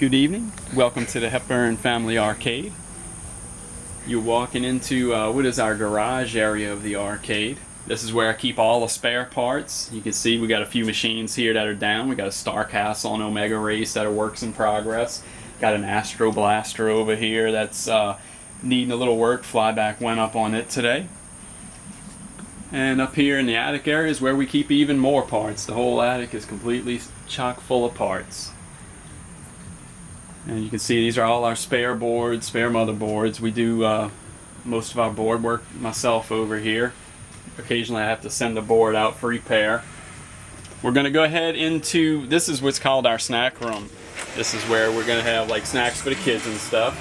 Good evening. Welcome to the Hepburn Family Arcade. You're walking into what is our garage area of the arcade. This is where I keep all the spare parts. You can see we got a few machines here that are down. We got a Star Castle and Omega Race that are works in progress. Got an Astro Blaster over here that's needing a little work. Flyback went up on it today. And up here in the attic area is where we keep even more parts. The whole attic is completely chock full of parts. And you can see these are all our spare boards, spare motherboards. We do most of our board work myself over here. Occasionally I have to send a board out for repair. We're going to go ahead into, this is what's called our snack room. This is where we're going to have like snacks for the kids and stuff.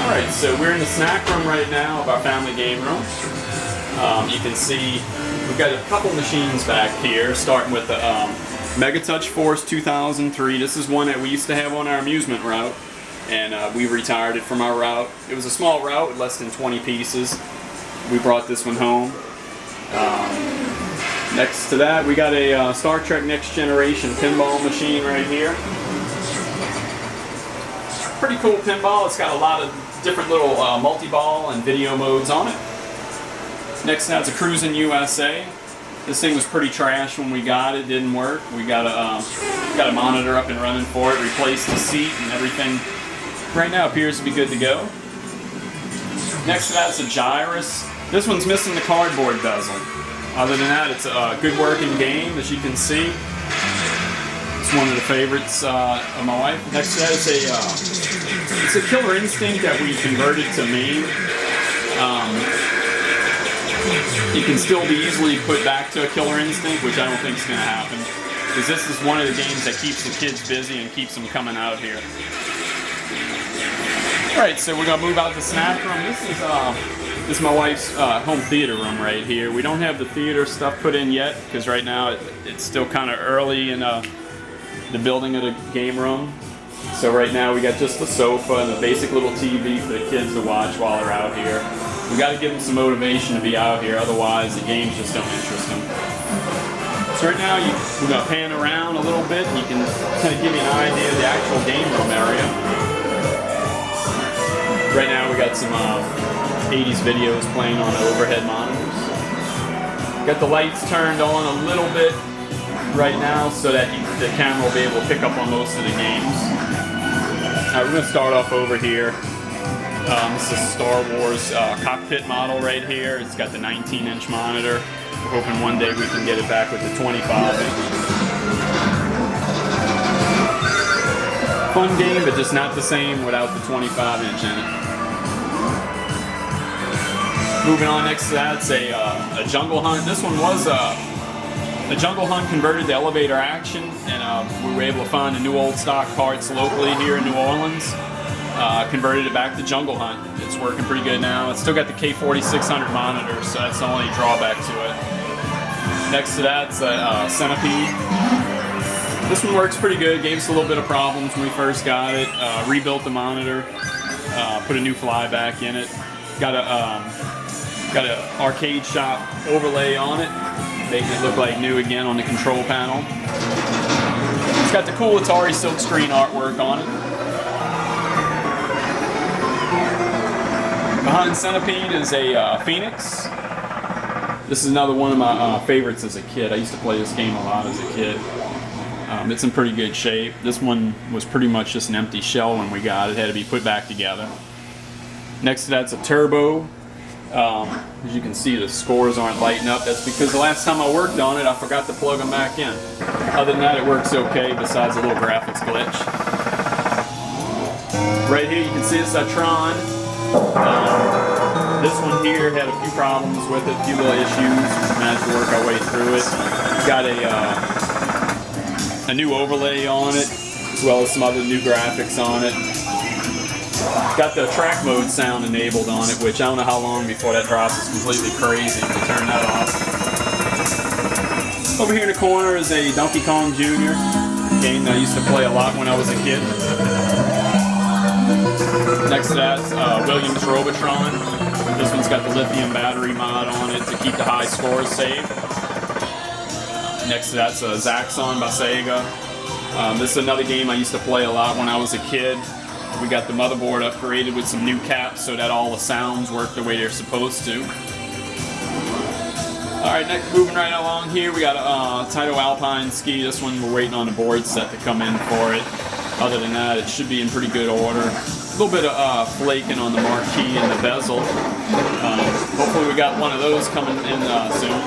Alright, so we're in the snack room right now of our family game room. You can see we've got a couple machines back here, starting with the Mega Touch Force 2003. This is one that we used to have on our amusement route, and we retired it from our route. It was a small route with less than 20 pieces. We brought this one home. Next to that, we got a Star Trek Next Generation pinball machine right here. Pretty cool pinball. It's got a lot of different little multi-ball and video modes on it. Next to that's a Cruisin' USA. This thing was pretty trash when we got it. Didn't work. We got a monitor up and running for it. Replaced the seat and everything. Right now appears to be good to go. Next to that's a Gyrus. This one's missing the cardboard bezel. Other than that, it's a good working game, as you can see. It's one of the favorites of my wife. Next to that is it's a Killer Instinct that we converted to main. It can still be easily put back to a Killer Instinct, which I don't think is going to happen. Because this is one of the games that keeps the kids busy and keeps them coming out here. Alright, so we're going to move out to the snack room. This is my wife's home theater room right here. We don't have the theater stuff put in yet, because right now it's still kind of early in the building of the game room. So right now we got just the sofa and the basic little TV for the kids to watch while they're out here. We got to give them some motivation to be out here, otherwise the games just don't interest them. So right now we're going to pan around a little bit and you can kind of give you an idea of the actual game room area. Right now we got some 80s videos playing on the overhead monitors. Got the lights turned on a little bit right now so that the camera will be able to pick up on most of the games. We're going to start off over here. This is a Star Wars cockpit model right here. It's got the 19-inch monitor. We're hoping one day we can get it back with the 25-inch. Fun game, but just not the same without the 25-inch in it. Moving on, next to that, it's a Jungle Hunt. This one was a Jungle Hunt converted to elevator action, and we were able to find the new old stock parts locally here in New Orleans. Converted it back to Jungle Hunt. It's working pretty good now. It's still got the K4600 monitor, so that's the only drawback to it. Next to that's a Centipede. This one works pretty good. Gave us a little bit of problems when we first got it. Rebuilt the monitor, put a new flyback in it. Got a arcade shop overlay on it, making it look like new again on the control panel. It's got the cool Atari silkscreen artwork on it. Behind Centipede is a Phoenix. This is another one of my favorites as a kid. I used to play this game a lot as a kid. It's in pretty good shape. This one was pretty much just an empty shell when we got it. It had to be put back together. Next to that's a Turbo. As you can see, the scores aren't lighting up. That's because the last time I worked on it, I forgot to plug them back in. Other than that, it works okay, besides a little graphics glitch. Right here, you can see it's a Tron. This one here had a few problems with it, a few little issues. Managed to work our way through it. Got a new overlay on it, as well as some other new graphics on it. Got the track mode sound enabled on it, which I don't know how long before that drops. It's completely crazy to turn that off. Over here in the corner is a Donkey Kong Jr. game that I used to play a lot when I was a kid. Next to that's Williams Robotron. This one's got the lithium battery mod on it to keep the high scores saved. Next to that's Zaxxon by Sega. This is another game I used to play a lot when I was a kid. We got the motherboard upgraded with some new caps so that all the sounds work the way they're supposed to. Alright, next, moving right along here, we got a Taito Alpine ski. This one we're waiting on the board set to come in for it. Other than that, it should be in pretty good order. A little bit of flaking on the marquee and the bezel. Hopefully we got one of those coming in soon.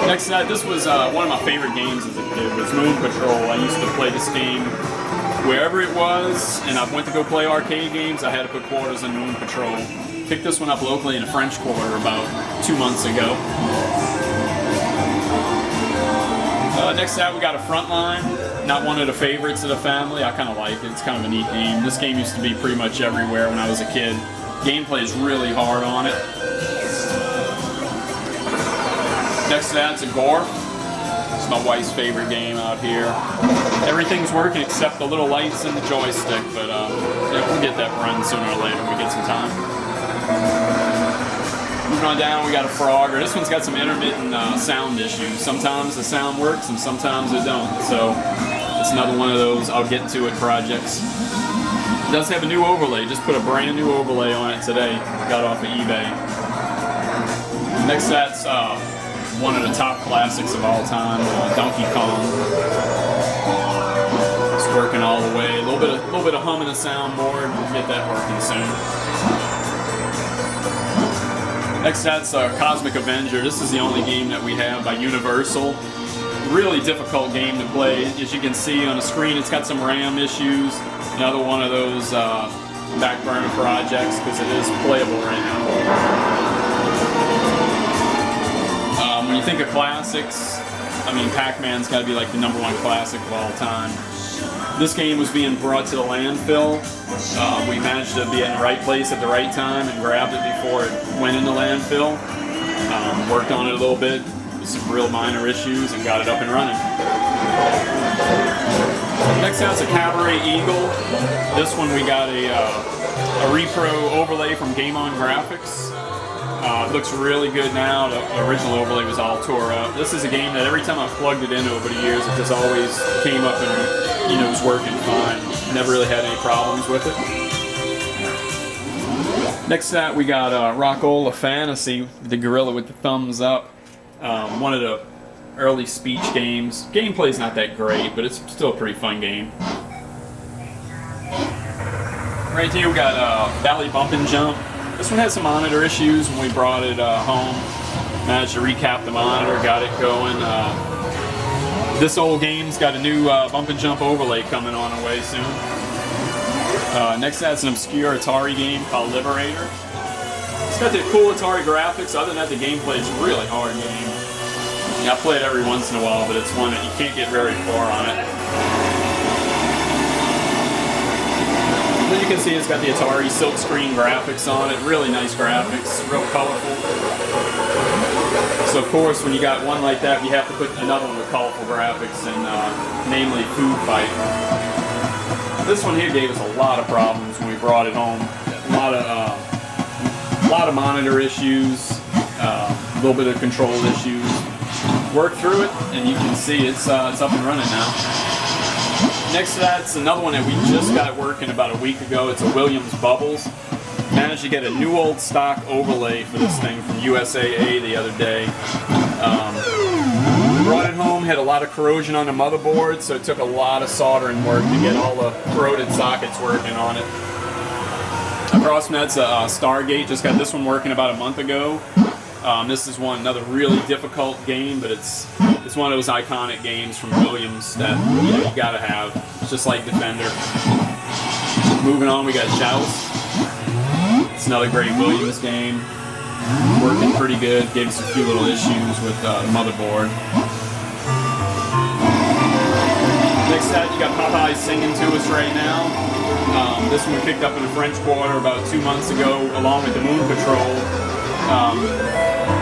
Next to that, this was one of my favorite games as a kid, was Moon Patrol. I used to play this game wherever it was, and I went to go play arcade games. I had to put quarters in Moon Patrol. Picked this one up locally in a French Quarter about 2 months ago. Next to that, we got a Frontline. Not one of the favorites of the family. I kind of like it. It's kind of a neat game. This game used to be pretty much everywhere when I was a kid. Gameplay is really hard on it. Next to that, it's a Gorf. It's my wife's favorite game out here. Everything's working except the little lights and the joystick, but yeah, we'll get that run sooner or later when we get some time. Moving on down, we got a Frogger. This one's got some intermittent sound issues. Sometimes the sound works and sometimes it don't. So it's another one of those I'll get to it projects. It does have a new overlay. Just put a brand new overlay on it today. Got off of eBay. Next, that's one of the top classics of all time, Donkey Kong. It's working all the way. A little bit of hum in the soundboard. We'll get that working soon. Next, that's Cosmic Avenger. This is the only game that we have by Universal. Really difficult game to play. As you can see on the screen, it's got some RAM issues. Another one of those back burner projects because it is playable right now. When you think of classics, I mean, Pac-Man's got to be like the #1 classic of all time. This game was being brought to the landfill. We managed to be in the right place at the right time and grabbed it before it went in the landfill. Worked on it a little bit with some real minor issues and got it up and running. Next out is a Cabaret Eagle. This one we got a repro overlay from Game On Graphics. It looks really good now. The original overlay was all tore up. This is a game that every time I plugged it in over the years, it just always came up and it was working fine. Never really had any problems with it. Next to that, we got Rockola Fantasy, the gorilla with the thumbs up. One of the early speech games. Gameplay's not that great, but it's still a pretty fun game. Right here, we got Valley Bump and Jump. This one had some monitor issues when we brought it home. Managed to recap the monitor, got it going. This old game's got a new bump and jump overlay coming on our way soon. Next, that's an obscure Atari game called Liberator. It's got the cool Atari graphics. Other than that, the gameplay is a really hard game. I play it every once in a while, but it's one that you can't get very far on it. As you can see, it's got the Atari silk screen graphics on it. Really nice graphics, real colorful. So of course, when you got one like that, you have to put another one with colorful graphics, and namely Food Fight. This one here gave us a lot of problems when we brought it home. A lot of monitor issues, a little bit of control issues. Worked through it, and you can see it's up and running now. Next to that's another one that we just got working about a week ago. It's a Williams Bubbles. Managed to get a new old stock overlay for this thing from USAA the other day. Brought it home, had a lot of corrosion on the motherboard, so it took a lot of soldering work to get all the corroded sockets working on it. Across from that's a Stargate. Just got this one working about a month ago. This is another really difficult game, but it's one of those iconic games from Williams that you gotta have. It's just like Defender. Moving on, we got Joust. It's another great Williams game. Working pretty good. Gave us a few little issues with the motherboard. Next set, you got Popeye singing to us right now. This one we picked up in the French Quarter about 2 months ago, along with the Moon Patrol.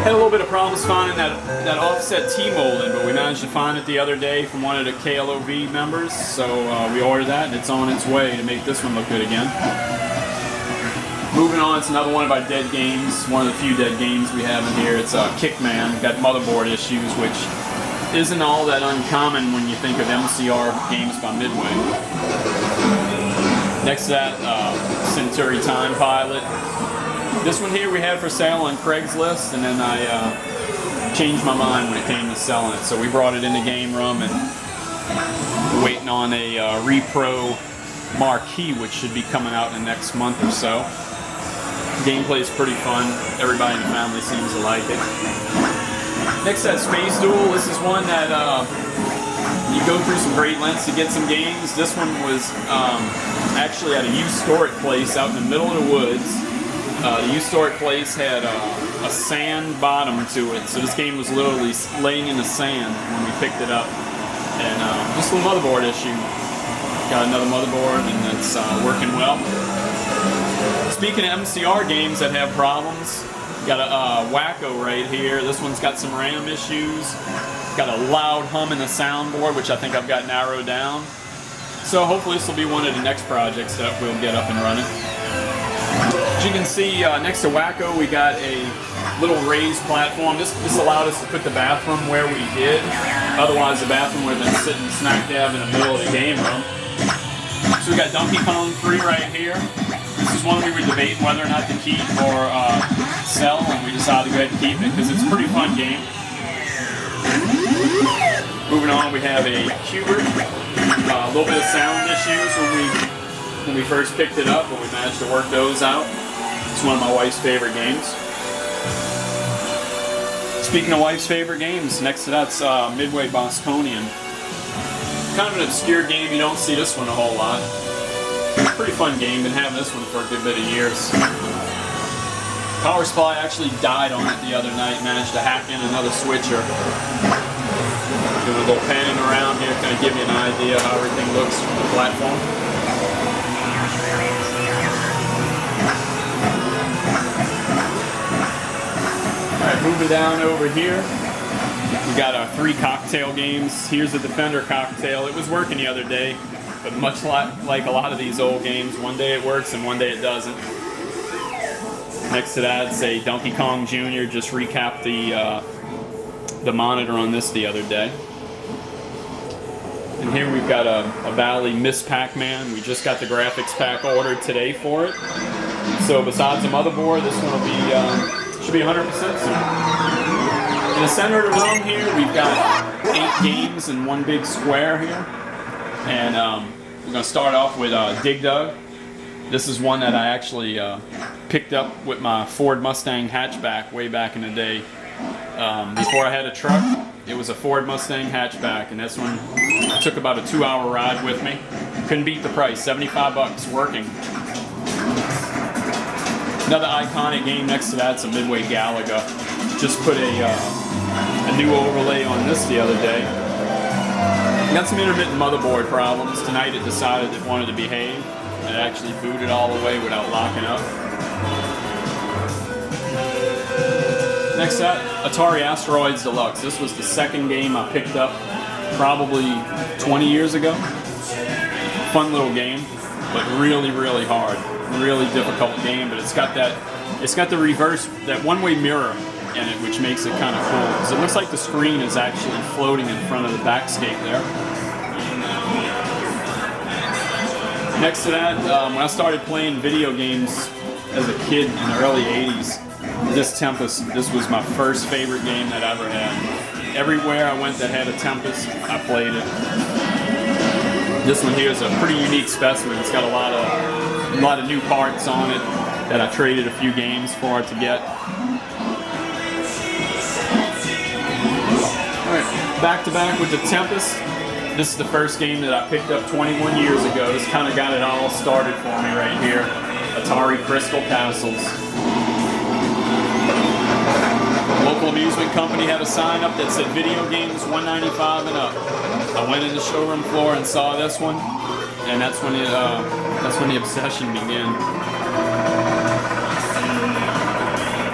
Had a little bit of problems finding that offset T-molding, but we managed to find it the other day from one of the KLOV members, so we ordered that, and it's on its way to make this one look good again. Moving on, it's another one of our dead games, one of the few dead games we have in here. It's Kickman. Got motherboard issues, which isn't all that uncommon when you think of MCR games by Midway. Next to that, Centauri Time Pilot. This one here we had for sale on Craigslist, and then I changed my mind when it came to selling it. So we brought it into Gameroom, and we're waiting on a Repro Marquee, which should be coming out in the next month or so. Gameplay is pretty fun. Everybody in the family seems to like it. Next, that Space Duel. This is one that you go through some great lengths to get some games. This one was actually at a used storage place out in the middle of the woods. The used storage place had a sand bottom to it, so this game was literally laying in the sand when we picked it up. And just a little motherboard issue. Got another motherboard, and it's working well. Speaking of MCR games that have problems, got a Wacko right here. This one's got some RAM issues. Got a loud hum in the soundboard, which I think I've got narrowed down. So hopefully this will be one of the next projects that we'll get up and running. As you can see, next to Wacko, we got a little raised platform. This allowed us to put the bathroom where we did. Otherwise, the bathroom would have been sitting smack dab in the middle of the game room. So we got Donkey Kong 3 right here. This is one we were debating whether or not to keep or sell, and we decided to go ahead and keep it because it's a pretty fun game. Moving on, we have a Hubert. A little bit of sound issues when we first picked it up, but we managed to work those out. It's one of my wife's favorite games. Speaking of wife's favorite games, next to that's Midway Bosconian. Kind of an obscure game, you don't see this one a whole lot. Pretty fun game, been having this one for a good bit of years. Power supply actually died on it the other night, managed to hack in another switcher. Doing a little panning around here, kind of give you an idea how everything looks from the platform. Alright, moving down over here. We got our 3 cocktail games. Here's the Defender cocktail. It was working the other day, but much like a lot of these old games, one day it works and one day it doesn't. Next to that, it's a Donkey Kong Jr. Just recapped the monitor on this the other day. And here we've got a Valley Miss Pac-Man. We just got the graphics pack ordered today for it. So besides the motherboard, this one will be should be 100% soon. In the center of the room here, we've got 8 games in one big square here. And we're going to start off with Dig Dug. This is one that I actually picked up with my Ford Mustang hatchback way back in the day. Before I had a truck, it was a Ford Mustang hatchback, and this one took about a 2-hour ride with me. Couldn't beat the price, 75 bucks working. Another iconic game next to that's a Midway Galaga. Just put a new overlay on this the other day. Got some intermittent motherboard problems. Tonight it decided it wanted to behave. It actually booted all the way without locking up. Next up, Atari Asteroids Deluxe. This was the second game I picked up probably 20 years ago. Fun little game, but really, really hard. Really difficult game, but it's got the reverse, that one-way mirror in it, which makes it kind of cool. Because it looks like the screen is actually floating in front of the backscape there. Next to that, when I started playing video games as a kid in the early 80s, this Tempest, this was my first favorite game that I ever had. Everywhere I went that had a Tempest, I played it. This one here is a pretty unique specimen. It's got a lot of new parts on it that I traded a few games for it to get. Alright, back to back with the Tempest. This is the first game that I picked up 21 years ago. This kind of got it all started for me right here. Atari Crystal Castles. The local amusement company had a sign up that said video games $195 and up. I went in the showroom floor and saw this one, and that's when the obsession began.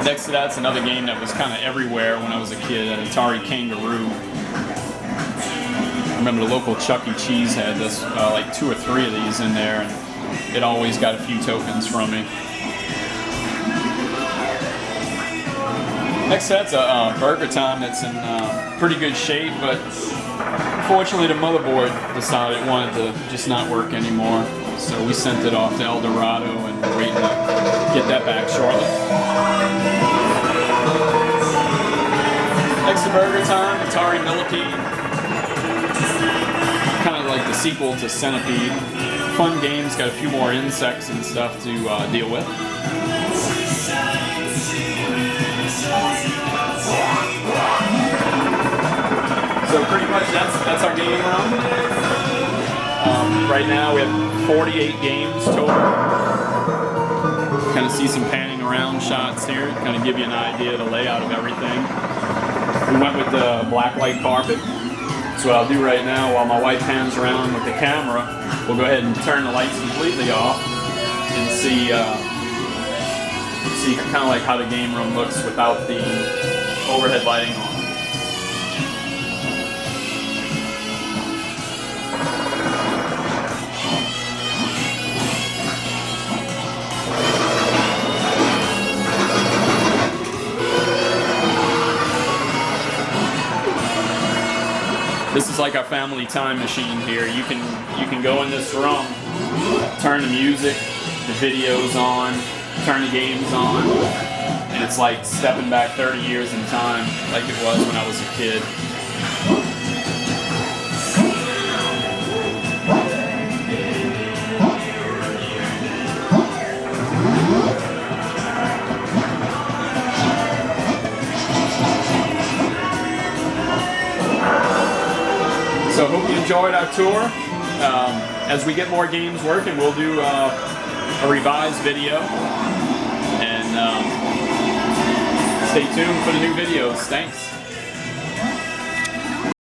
Next to that's another game that was kind of everywhere when I was a kid, an Atari Kangaroo. I remember the local Chuck E. Cheese had this, like 2 or 3 of these in there, and it always got a few tokens from me. Next, that's a Burger Time that's in pretty good shape, but unfortunately the motherboard decided it wanted to just not work anymore. So we sent it off to El Dorado and we're waiting to get that back shortly. Next to Burger Time, Atari Millipede. Kind of like the sequel to Centipede. Fun games, got a few more insects and stuff to deal with. So pretty much that's our game room. Right now we have 48 games total. Kind of see some panning around shots here, kind of give you an idea of the layout of everything. We went with the black light carpet. So what I'll do right now, while my wife pans around with the camera, we'll go ahead and turn the lights completely off and see kind of like how the game room looks without the overhead lighting on. This is like our family time machine here. You can go in this room, turn the music, the videos on, turn the games on, and it's like stepping back 30 years in time, like it was when I was a kid. So I hope you enjoyed our tour. As we get more games working, we'll do a revised video. And stay tuned for the new videos. Thanks.